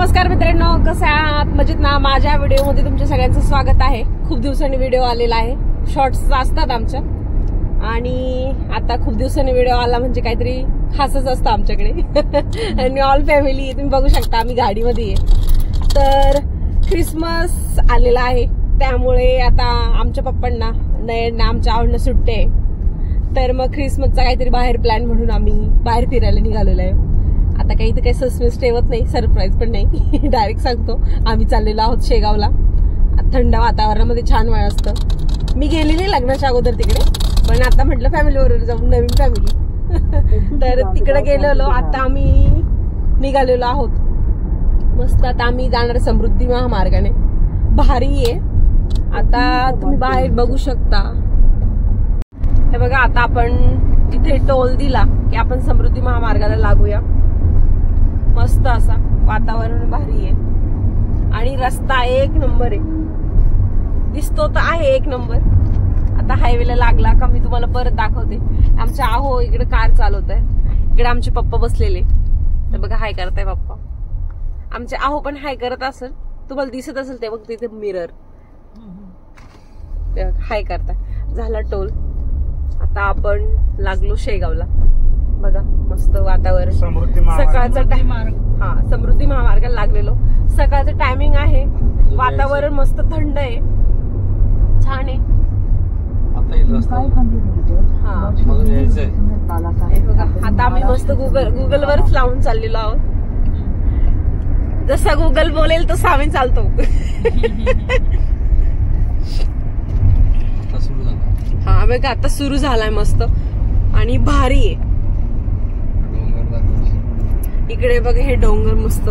नमस्कार मित्रांनो, कसे आहात? मजेत ना? माझ्या व्हिडिओमध्ये तुमच्या सगळ्यांचं स्वागत आहे. खूप दिवसांनी व्हिडिओ आलेला आहे. शॉर्ट्स असतात आमच्या आणि आता खूप दिवसांनी व्हिडिओ आला म्हणजे काहीतरी खासच असतं आमच्याकडे. आणि ऑल फॅमिली तुम्ही बघू शकता, आम्ही गाडीमध्ये आहे. तर ख्रिसमस आलेला आहे, त्यामुळे आता आमच्या पप्पांना नयनना आमच्या आवडणं सुट्टे, तर मग ख्रिसमसचा काहीतरी बाहेर प्लॅन म्हणून आम्ही बाहेर फिरायला निघालेलो आहे. आता काही तर काही सस्पेन्स ठेवत नाही, सरप्राईज पण नाही, डायरेक्ट सांगतो. आम्ही चाललेलो आहोत शेगावला. थंड वातावरणामध्ये छान वेळ असतं. मी गेली नाही लग्नाच्या अगोदर तिकडे, पण आता म्हटलं फॅमिली बरोबर जाऊ, नवीन फॅमिली. तर तिकडे गेलेलो. आता आम्ही निघालेलो आहोत मस्त. आता आम्ही जाणार समृद्धी महामार्गाने. भारी आहे. आता तुम्ही बाहेर बघू शकता. हे बघा, आता आपण तिथे टोल दिला की आपण समृद्धी महामार्गाला लागूया. मस्त असा वातावरण भारी आहे आणि रस्ता एक नंबर आहे. दिसतो तर आहे एक नंबर. आता हायवेला लागला का मी तुम्हाला परत दाखवते. आमच्या आहो इकडे कार चालवत आहे, इकडे आमचे पप्पा बसलेले. तर बघा, हाय करताय पप्पा. आमचे आहो पण हाय करत असेल, तुम्हाला दिसत असेल ते बघ तिथे मिरर. हाय करताय. झाला टोल. आता आपण लागलो शेगावला. बघा मस्त वातावरण. सकाळचा टाइम. हा, समृद्धी महामार्गाला लागलेलो. सकाळचं टायमिंग आहे. वातावरण मस्त थंड आहे, छान आहे. हा बघा, आता आम्ही मस्त गुगलवरच लावून चाललेलो आहोत. जसं गुगल बोलेल तसं आम्ही चालतो. हा बघा, आता सुरू झालाय मस्त आणि भारी आहे. इकडे बघा हे डोंगर मस्त.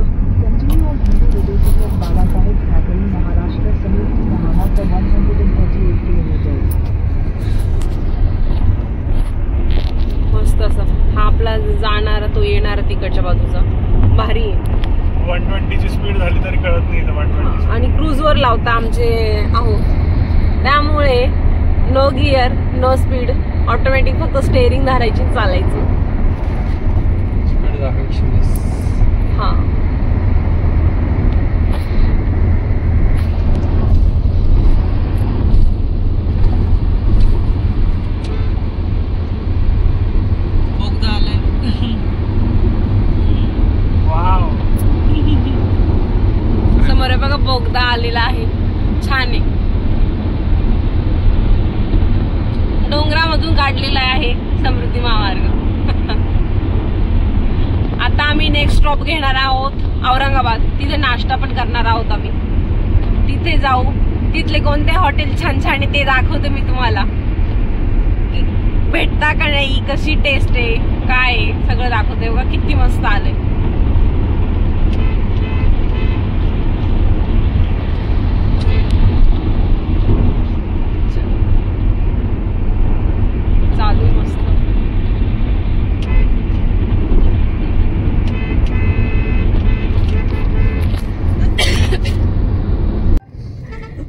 मस्त असा हा आपला जाणारा तो येणारा तिकडच्या बाजूचा. भारी आहे. 120 ची स्पीड झाली तरी कळत नाही. 120 आणि क्रूज वर लावता आमचे आहो, त्यामुळे no gear no speed, automatic फक्त स्टेअरिंग धरायची चालायचं. हा समोर आहे बघा, बोगदा आलेला आहे. छान आहे. डोंगरामधून काढलेला आहे समृद्धी महामार्ग. आता आम्ही नेक्स्ट स्टॉप घेणार आहोत औरंगाबाद. तिथे नाश्ता पण करणार आहोत आम्ही. तिथे जाऊ, तिथले कोणते हॉटेल छान छान आहे ते दाखवते मी तुम्हाला. भेटता का नाही, कशी टेस्ट आहे, काय आहे, सगळं दाखवते. बघा किती मस्त आलंय. चालू मस्त.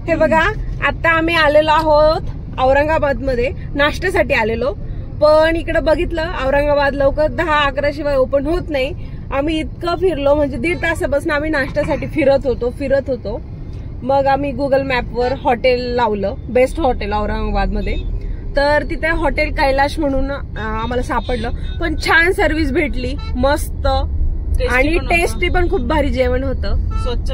हे बघा, आता आम्ही आलेलो आहोत औरंगाबाद मध्ये नाश्त्यासाठी आलेलो. पण इकडे बघितलं, औरंगाबाद लवकर 10-11 शिवाय ओपन होत नाही. आम्ही इतकं फिरलो म्हणजे 1.5 तासापासून आम्ही नाश्त्यासाठी फिरत होतो. मग आम्ही गुगल मॅपवर हॉटेल लावलं, बेस्ट हॉटेल औरंगाबाद मध्ये. तर तिथे हॉटेल कैलाश म्हणून आम्हाला सापडलं. पण छान सर्व्हिस भेटली, मस्त आणि टेस्टी पण खूप भारी जेवण होतं. स्वच्छ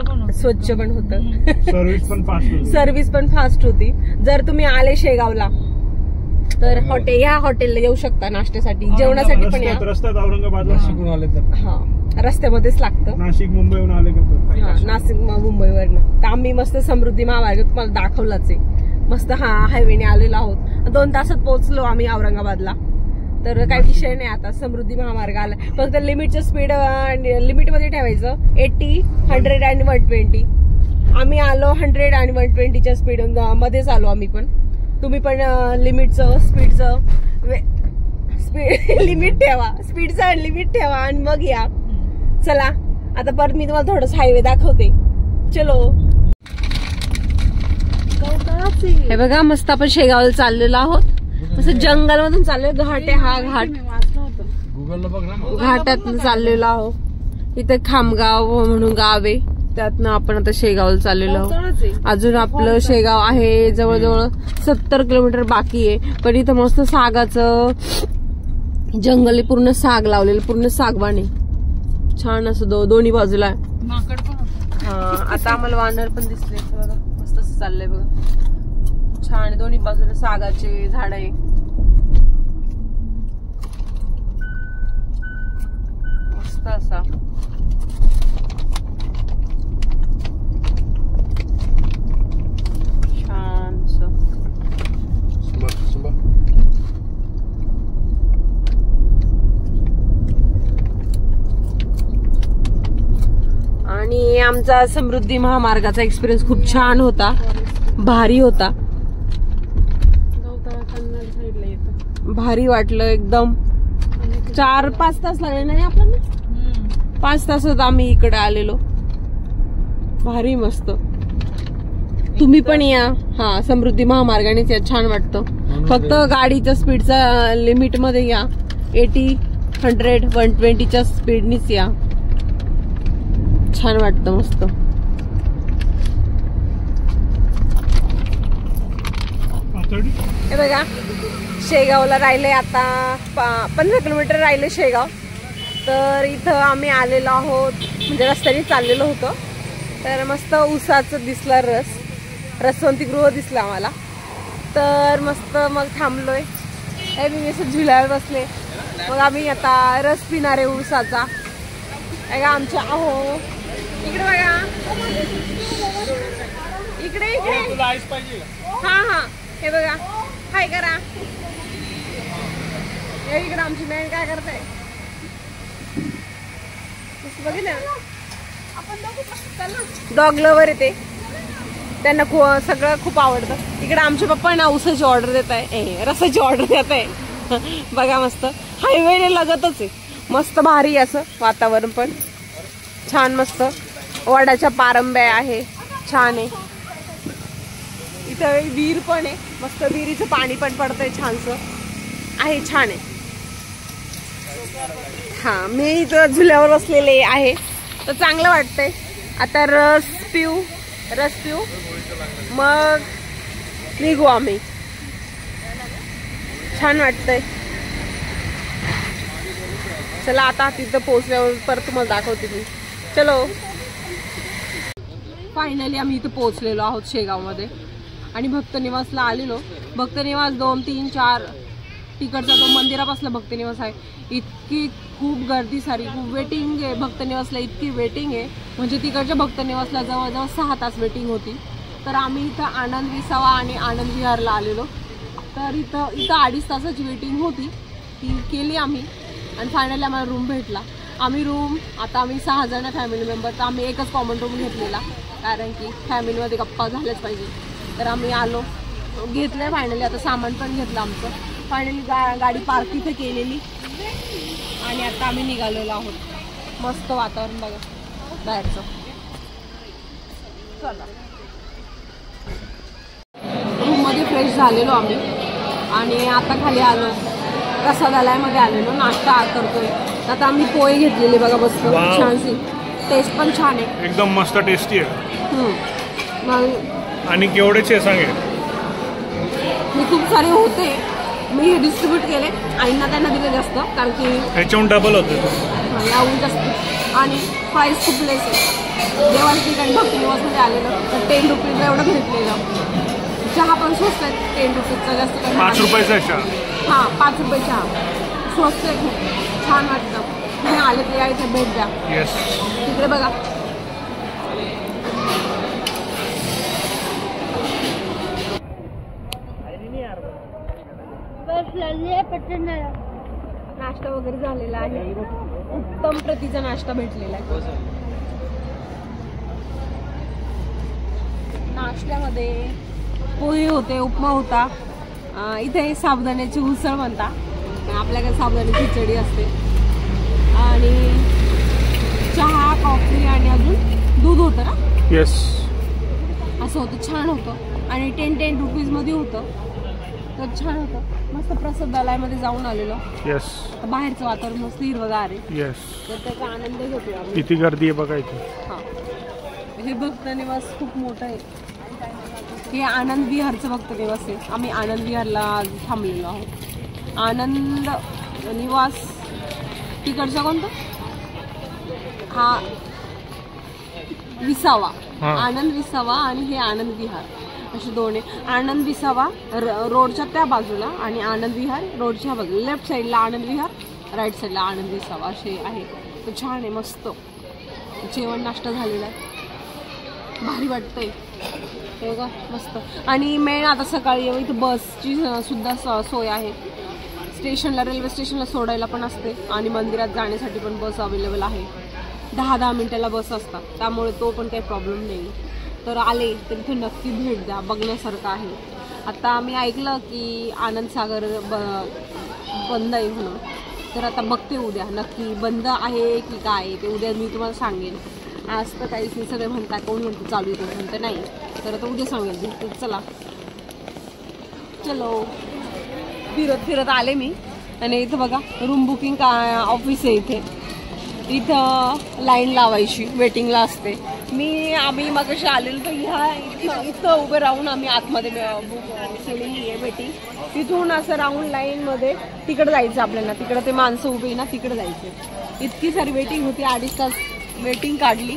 पण होतं. सर्व्हिस पण फास्ट होती. जर तुम्ही आले शेगावला तर ह्या हॉटेलला येऊ शकता नाश्त्यासाठी, जेवणासाठी पण या. रस्त्यात औरंगाबादला शिकून आले तर हा, रस्त्यामध्येच लागतं. नाशिक मुंबईहून आले का? नाशिक मुंबईवरनं. तर आम्ही मस्त समृद्धी महामार्ग तुम्हाला दाखवलाच आहे. मस्त हा हायवेने आलेलो आहोत. 2 तासात पोहोचलो आम्ही औरंगाबादला. तर काही विषय नाही. आता समृद्धी महामार्ग आला. फक्त लिमिटचं स्पीड लिमिटमध्ये ठेवायचं. 80, 100 आणि 120. आम्ही आलो 100 आणि 120च्या स्पीड मध्येच आलो आम्ही पण. तुम्ही पण लिमिटचं स्पीडचं लिमिट ठेवा, स्पीडचं लिमिट ठेवा आणि मग या. चला आता परत मी तुम्हाला थोडंसं हायवे दाखवते. चलो. हे बघा, मस्त आपण शेगावला चाललेलो आहोत. असं जंगल मधून चाललोय. घाट आहे हा घाट. घाटात चाललेलो आहोत. इथे खामगाव म्हणून गाव आहे, त्यातनं आपण आता शेगावला चाललेलो आहोत. अजून आपलं शेगाव आहे जवळजवळ 70 किलोमीटर बाकी आहे. पण इथं मस्त सागाचं जंगल आहे, पूर्ण साग लावलेलं, पूर्ण सागवान आहे, छान असं दोन्ही बाजूला. आता आम्हाला वानर पण दिसले बघा, मस्त असं चाललंय बघा, छान दोन्ही बाजूला सागाचे झाड आहे. मस्त असा आणि आमचा समृद्धी महामार्गाचा एक्सपिरियन्स खूप छान होता, भारी होता, भारी वाटलं एकदम. 4-5 तास लागले नाही आपल्याला, 5 तासात आम्ही इकडे आलेलो. भारी मस्त. तुम्ही पण या. हा, समृद्धी महामार्गानेच या, छान वाटतं. फक्त गाडीच्या स्पीडचा लिमिट मध्ये या, 80, 100, 120च्या स्पीडनीच या, छान वाटतं मस्त. हे बघा शेगावला राहिले आता 15 किलोमीटर राहिले शेगाव. तर इथं आम्ही आलेलो आहोत, म्हणजे रस्त्याने चाललेलो होतो. तर मस्त ऊसाचं दिसला रसवंतीगृह दिसलं आम्हाला. तर मस्त मग थांबलोय, मी असं झुल्यावर बसले. मग आम्ही आता रस पिणार आहे ऊसाचा. आमच्या अहो इकडे बघा, इकडे हा हे बघा, हाय करा. इकडे आमची मॅन काय करताय बघितलं, डॉग लवर येते, त्यांना सगळं खूप आवडतं. इकडे आमचे पप्पा ना ऊसाची ऑर्डर देत आहे, रसाची ऑर्डर देत आहे. बघा मस्त हायवे लगतच आहे, मस्त भारी असं वातावरण पण छान, मस्त वडाच्या पारंब्या आहे, छान आहे. इथं विहीर पण आहे, मस्त विहिरीचं पाणी पण पडतंय, छानसं आहे, छान आहे. हा, मी इथं झुल्यावर बसलेले आहे, तर चांगलं वाटतंय. आता रस पिऊ मग निघू आम्ही, छान वाटतंय. चला आता तिथं पोहोचल्यावर परत तुम्हाला दाखवते मी. चलो, फायनली आम्ही इथं पोहोचलेलो आहोत शेगावमध्ये आणि भक्तनिवासला आलेलो. भक्तनिवास 2, 3, 4 तिकडचा तो मंदिरापासून भक्तनिवास आहे. इतकी खूप गर्दी, सारी खूप वेटिंग आहे भक्तनिवासला, इतकी वेटिंग आहे म्हणजे तिकडच्या भक्तनिवासला जवळजवळ 6 तास वेटिंग होती. तर आम्ही इथं आनंद विसावा आणि आनंद विहारला आलेलो. तर इथं 2.5 तासाची वेटिंग होती, ती केली आम्ही आणि फायनली आम्हाला रूम भेटला. आम्ही 6 जण फॅमिली मेंबर, तर आम्ही एकच कॉमन रूम घेतलेला, कारण की फॅमिलीमध्ये गप्पा झाल्याच पाहिजे. तर आम्ही आलो, घेतलं फायनली. आता सामान पण घेतलं आमचं. फायनली गाडी पार्क इथे केलेली आणि आता आम्ही निघालेलो आहोत. मस्त वातावरण बघा बाहेरचं. चला, रूममध्ये फ्रेश झालेलो आम्ही आणि आता खाली आलो, प्रसादालयामध्ये आलेलो, नाश्ता करतोय. आता आम्ही पोहे घेतलेले बघा, मस्त छानशी, टेस्ट पण छान आहे, एकदम मस्त टेस्टी आहे. आणि केवढेचे सांगे, मी खूप सारे होते, मी हे डिस्ट्रीब्यूट केले, आईंना त्यांना दिले जास्त, कारण की ह्याच्याहून डबल होते याहून जास्त. आणि प्राईस खूप लेस आहे. देवाच्या ठिकाणी भक्तनिवासमध्ये आलेलं तर 10 रुपीजला एवढं भेटलेलं. चहा पण स्वस्त आहे, 10 रुपीजचा, जास्त काही 5 रुपयाचा चहा. हां, 5 रुपये चहा, स्वस्त आहे, खूप छान वाटतं. तुम्ही आले तर या इथे भेट द्या. तिकडे बघा, नाश्ता वगैरे झालेला आहे, उत्तम प्रतीचा नाश्ता भेटलेला आहे. नाश्त्यामध्ये पोहे होते, उपमा होता, इथे साबुदाण्याची उसळ म्हणता, आपल्याकडे साबुदाण्याची खिचडी असते, आणि चहा, कॉफी आणि अजून दूध होतं ना. येस, असं होतं, छान होतं आणि 10 रुपीज मध्ये होतं. तर छान होतं. मस्त प्रसादालयामध्ये जाऊन आलेलो. येस. बाहेरचं वातावरण मस्त हिरवगार आहे. येस. तर त्याचा आनंद घेतोय आम्ही. किती गर्दी आहे बघा इथे. हा, हे भक्त निवास खूप मोठं आहे. हे आनंद विहारचं भक्त निवास आहे. आम्ही आनंद विहारला थांबलेलो आहोत. आनंद निवास तिकडचा कोणता? हा विसावा. आनंद विसावा आणि हे आनंद विहार असे दोन आहे. आनंद विसावा रोडच्या त्या बाजूला आणि आनंद विहार रोडच्या बाजूला. लेफ्ट साईडला आनंद विहार, राईट साईडला आनंद विसावा असे आहे. तर छान आहे, मस्त जेवण नाश्ता झालेला आहे. भारी वाटतंय हे बघा, मस्त. आणि मेन आता सकाळी इथं बसची सुद्धा सोय आहे. स्टेशनला, रेल्वे स्टेशनला सोडायला पण असते आणि मंदिरात जाण्यासाठी पण बस अवेलेबल आहे. 10-10 मिनिटाला बस असतात, त्यामुळे तो पण काही प्रॉब्लेम नाही. तर आले तर इथे नक्की भेट द्या, बघण्यासारखं आहे. आता आम्ही ऐकलं की आनंद सागर बंद आहे म्हणून, तर आता बघते उद्या नक्की बंद आहे की काय ते उद्या मी तुम्हाला सांगेन. आज तर काहीच नाही, सगळे म्हणतात, कोण म्हणतो चालू आहे, कोण म्हणतं नाही. तर आता उद्या सांगेल. तर चला, चलो. फिरत फिरत आले मी. आणि इथं बघा रूम बुकिंग ऑफिस आहे. इथं लाईन लावायची, वेटिंगला असते. आम्ही मग कशी आलेलो तर इथं उभे राहून आम्ही आतमध्ये केलेली आहे वेटिंग. तिथून असं राऊंड लाईनमध्ये तिकडे जायचं आपल्याला. तिकडे ते माणसं उभे ना, तिकडे जायचे. इतकी सारी वेटिंग होती, 2.5 तास वेटिंग काढली.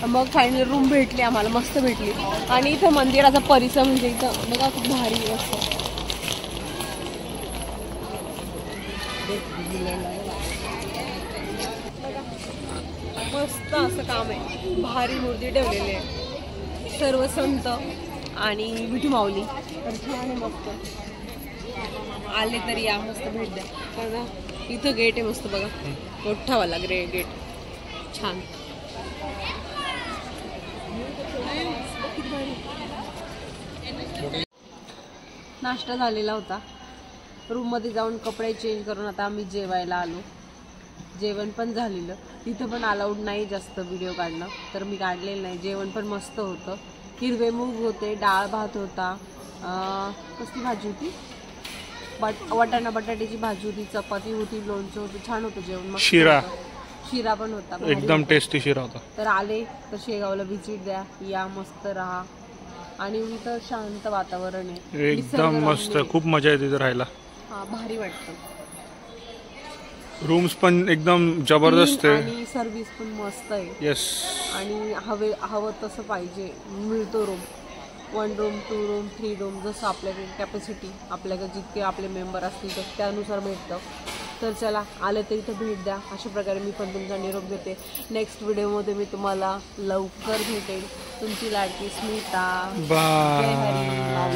मग फायनल रूम भेटली आम्हाला, मस्त भेटली. आणि इथं मंदिराचा परिसर म्हणजे इथं बघा खूप भारी असतं. मस्त असं काम आहे, भारी मूर्ती ठेवलेली आहे. सर्व संत आणि विठू माऊली. तर छान आहे, मस्त. आले तरी या, मस्त भेट द्या. बघा इथं गेट आहे मस्त, बघा मोठावाला गेट, छान. नाश्ता झालेला होता. रूममध्ये जाऊन कपडे चेंज करून आता आम्ही जेवायला आलो. जेवण पण झालेलं. तिथं पण अलाउड नाही जास्त व्हिडिओ काढणं, तर मी काढलेलं नाही. जेवण पण मस्त होतं. हिरवे मूग होते, डाळ भात होता, कसली भाजी होती, वाटाणा बटाट्याची भाजी होती, चपाती होती, लोणचं होतं. छान होतं जेवण. शिरा पण होता, एकदम टेस्टी शिरा होता. तर आले तर शेगावला व्हिजिट द्या, या, मस्त राहा. आणि इथं शांत वातावरण आहे, एकदम मस्त. खूप मजा येते इथे राहायला. हा, भारी वाटतं. रूम्स पण एकदम जबरदस्त आहे आणि सर्व्हिस पण मस्त आहे. येस. आणि हवं तसं पाहिजे मिळतो रूम. 1 रूम, 2 रूम, 3 रूम, जसं आपल्याकडे कॅपॅसिटी, आपल्याकडे जितके आपले मेंबर असतील तर त्यानुसार भेटतं. तर चला, आलं तर इथं भेट द्या. अशा प्रकारे मी पण तुमचा निरोप देते. नेक्स्ट व्हिडिओमध्ये मी तुम्हाला लवकर भेटेल. तुमची लाडकी स्मिता. बाय.